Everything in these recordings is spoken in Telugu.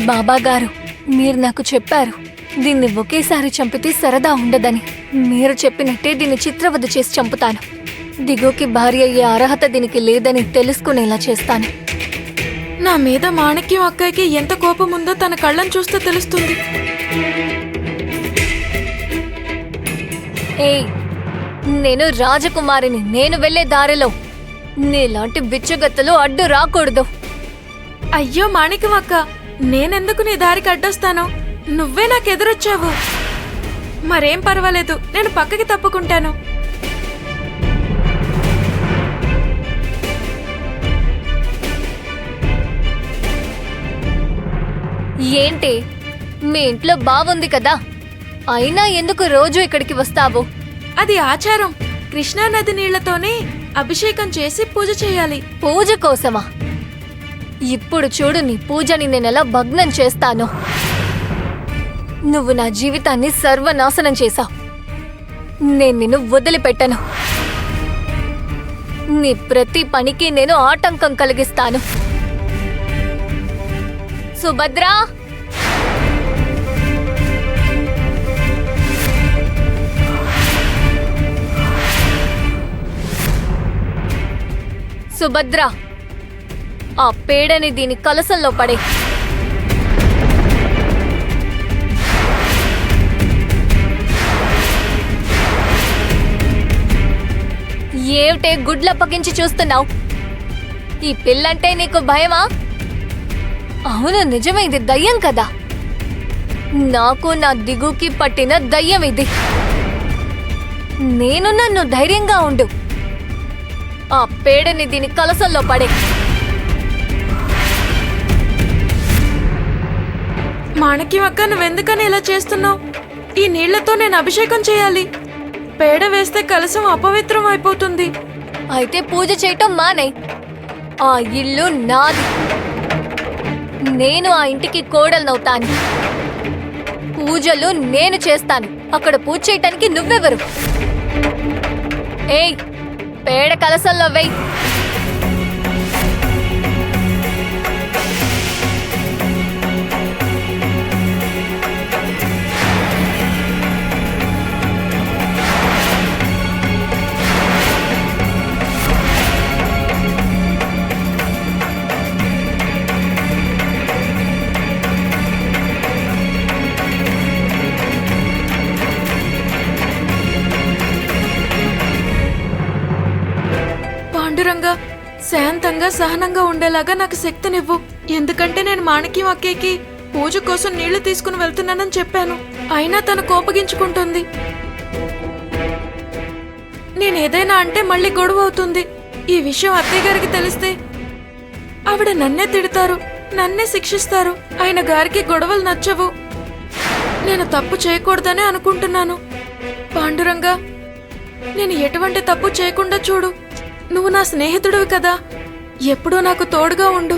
బాబాగారు, మీరు నాకు చెప్పారు దీన్ని ఒకేసారి చంపితే సరదా ఉండదని. మీరు చెప్పినట్టే దీన్ని చిత్రవద చేసి చంపుతాను. దిగుకి భార్య అయ్యే అర్హత దీనికి లేదని తెలుసుకునేలా చేస్తాను. నా మీద మాణిక్యం అక్కయ్యకి ఎంత కోపం ఉందో తన కళ్ళను చూస్తే తెలుస్తుంది. ఏయ్, నేను రాజకుమారిని. నేను వెళ్లే దారిలో నీలాంటి బిచ్చగత్తలు అడ్డు రాకూడదు. అయ్యో మాణిక్యం అక్క, నేనెందుకు నీ దారికి అడ్డొస్తాను? నువ్వే నాకు ఎదురొచ్చావు. మరేం పర్వాలేదు, నేను పక్కకి తప్పుకుంటాను. ఏంటి, మీ ఇంట్లో బావుంది కదా, అయినా ఎందుకు రోజు ఇక్కడికి వస్తావు? అది ఆచారం. కృష్ణానది నీళ్లతోనే అభిషేకం చేసి పూజ చేయాలి. పూజ కోసమా? ఇప్పుడు చూడు, నీ పూజని నేనెలా భగ్నం చేస్తాను. నువ్వు నా జీవితాన్ని సర్వనాశనం చేశావు. నేను నిన్ను వదిలిపెట్టను. నీ ప్రతి పనికి నేను ఆటంకం కలిగిస్తాను. సుభద్రా, సుభద్ర, ఆ పేడని దీని కలసంలో పడే. ఏమిటే గుడ్లప్పగించి చూస్తున్నావు? ఈ పిల్లంటే నీకు భయమా? అవును, నిజమే, ఇది దయ్యం కదా. నాకు నా దిగుకి పట్టిన దయ్యం ఇది. నేను నన్ను ధైర్యంగా ఉండు. ఆ పేడని దీని కలసంలో పడే. మాణిక్యం అక్క, నువ్వెందుకని ఇలా చేస్తున్నావు? ఈ నీళ్లతో నేను అభిషేకం చేయాలి. పేడ వేస్తే కలసం అపవిత్రం అయిపోతుంది. అయితే పూజ చేయటం మానే. ఆ ఇల్లు నాది. నేను ఆ ఇంటికి కోడలనవుతాను. పూజలు నేను చేస్తాను. అక్కడ పూజ చేయటానికి నువ్వెవరు? ఏయ్, పేడ కలసంలో వెయ్యి. పాండురంగా, శాంతంగా సహనంగా ఉండేలాగా నాకు శక్తినివ్వు. ఎందుకంటే నేను మాణిక్యం అక్కయ్యకి పూజ కోసం నీళ్లు తీసుకుని వెళ్తున్నానని చెప్పాను. అయినా తను కోపగించుకుంటుంది. నేనేదైనా అంటే మళ్ళీ గొడవ అవుతుంది. ఈ విషయం అత్తయ్య గారికి తెలిస్తే ఆవిడ నన్నే తిడతారు, నన్నే శిక్షిస్తారు. ఆయన గారికి గొడవలు నచ్చవు. నేను తప్పు చేయకూడదనే అనుకుంటున్నాను. పాండురంగా, నేను ఎటువంటి తప్పు చేయకుండా చూడు. నువ్వు నా స్నేహితుడివి కదా, ఎప్పుడూ నాకు తోడుగా ఉండు.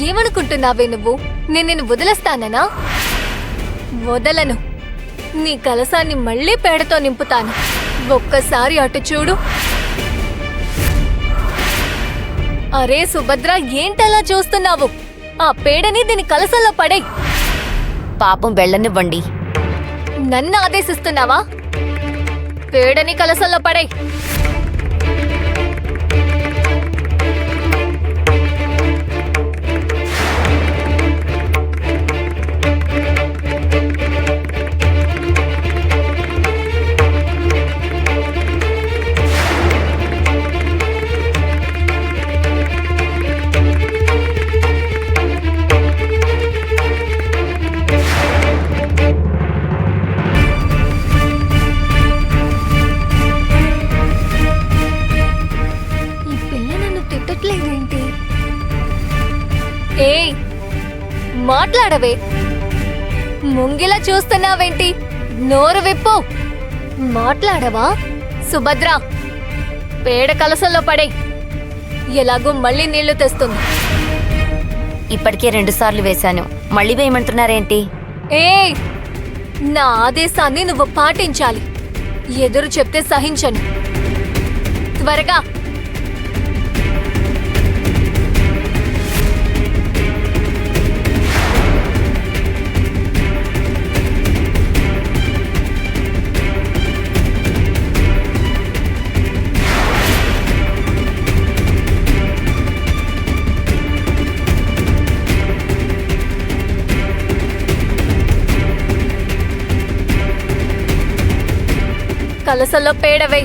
ఏమనుకుంటున్నావే నువ్వు? నేను నిన్ను వదిలేస్తాననా? వదలను. నీ కలసాన్ని మళ్ళీ పేడతో నింపుతాను. ఒక్కసారి అటు చూడు. అరే సుభద్ర, ఏంటలా చూస్తున్నావు? ఆ పేడని దీని కలసంలో పడే. పాపం వెళ్ళనివ్వండి. నన్ను ఆదేశిస్తున్నావా? పేడని కలసంలో పడే. ఏయ్, మాట్లాడవే. ముంగిలా చూస్తున్నావేంటి? నోరు విప్పు. మాట్లాడవా? సుభద్ర, పేడ కలసంలో పడే. ఎలాగో మళ్ళీ నీళ్లు తెస్తుంది. ఇప్పటికే 2 సార్లు వేశాను, మళ్ళీ వేయమంటున్నారేంటి? ఏ నా ఆదేశాన్ని నువ్వు పాటించాలి. ఎదురు చెప్తే సహించను. త్వరగా కలసల్లో పేడవై.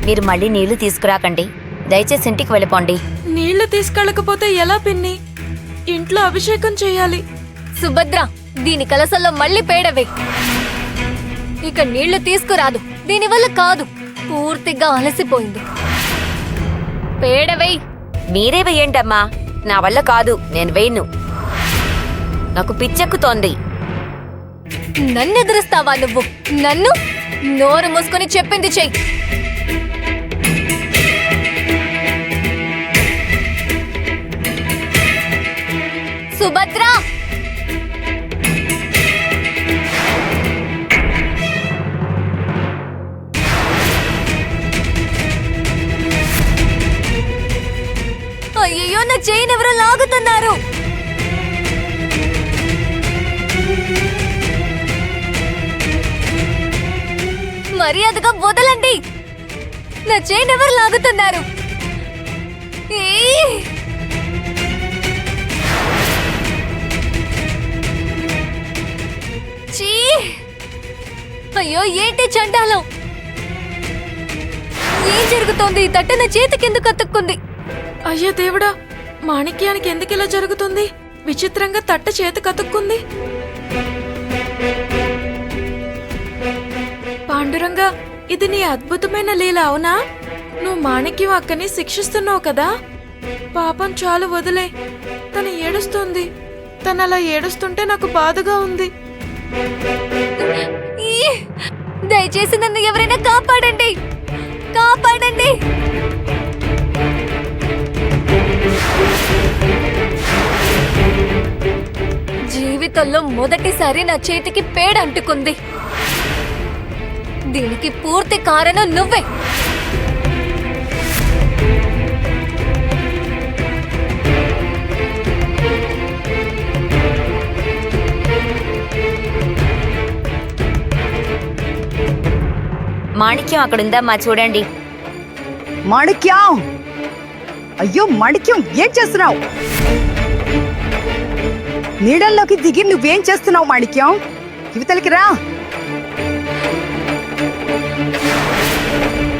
మీరు మళ్ళీ నీళ్లు తీసుకురాకండి, దయచేసి ఇంటికి వెళ్ళిపోండి. నీళ్లు తీసుకెళ్ళకపోతే ఎలా పిన్ని? ఇంట్లో అభిషేకం చేయాలి. సుభద్ర, దీని కలసల్లో మళ్ళీ పేడవే. ఇక నీళ్లు తీసుకురాదు. దీనివల్ల కాదు, పూర్తిగా అలసిపోయింది. పేడవై. మీరే వెయ్యండమ్మా, నా వల్ల కాదు, నేను వేయను. నాకు పిచ్చెక్కుతోంది. నన్ను ఎదురుస్తావా నువ్వు? నన్ను నోరు మూసుకొని చెప్పింది చెయ్యి. సుభద్ర, అయ్యో నా చైన్ ఎవరో లాగుతున్నారు. మర్యాదగా వదలండి. నా చైన్ ఎవరు లాగుతున్నారు? ఏయ్! చీ! అయ్యో ఏంటి చండాలం? ఏం జరుగుతోంది? ఈ తట్ట నా చేతికెందుకు అతుక్కుంది? అయ్యో దేవుడా, మాణిక్యానికి ఎందుకు ఇలా జరుగుతుంది? విచిత్రంగా తట్ట చేతి కతుక్కుంది. పాండురంగా, ఇది నీ అద్భుతమైన లీల అవునా? నువ్వు మాణిక్యం అక్కని శిక్షిస్తున్నావు కదా? పాపం చాలు, వదిలే. తను ఏడుస్తుంది. తను అలా ఏడుస్తుంటే నాకు బాధగా ఉంది. ఈ! దయచేసి నన్ను ఎవరైనా కాపాడండి, కాపాడండి. జీవితంలో మొదటిసారి నా చేతికి పేడ అంటుకుంది. దీనికి పూర్తి కారణం నువ్వే. మాణిక్యం అక్కడుందమ్మా, చూడండి. మాణిక్యం! అయ్యో మాణిక్యం, ఏం చేస్తున్నావు? నీడల్లోకి దిగి నువ్వేం చేస్తున్నావు మాణిక్యం? యువతలకి రా.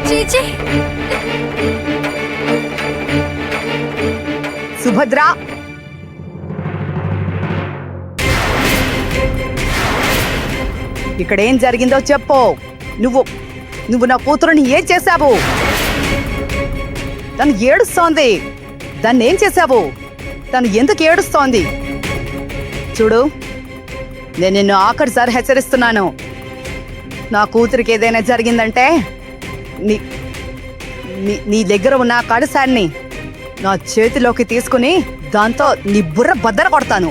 చీచీ! సుభద్ర, ఇక్కడేం జరిగిందో చెప్పు. నువ్వు నా కూతురుని ఏం చేశావు? తను ఏడుస్తోంది. దాన్ని ఏం చేశావు? తను ఎందుకు ఏడుస్తోంది? చూడు, నేను నిన్ను ఆఖరిసారి హెచ్చరిస్తున్నాను. నా కూతురికి ఏదైనా జరిగిందంటే నీ దగ్గర ఉన్న కడసాన్ని నా చేతిలోకి తీసుకుని దాంతో నీ బుర్ర బద్దర కొడతాను.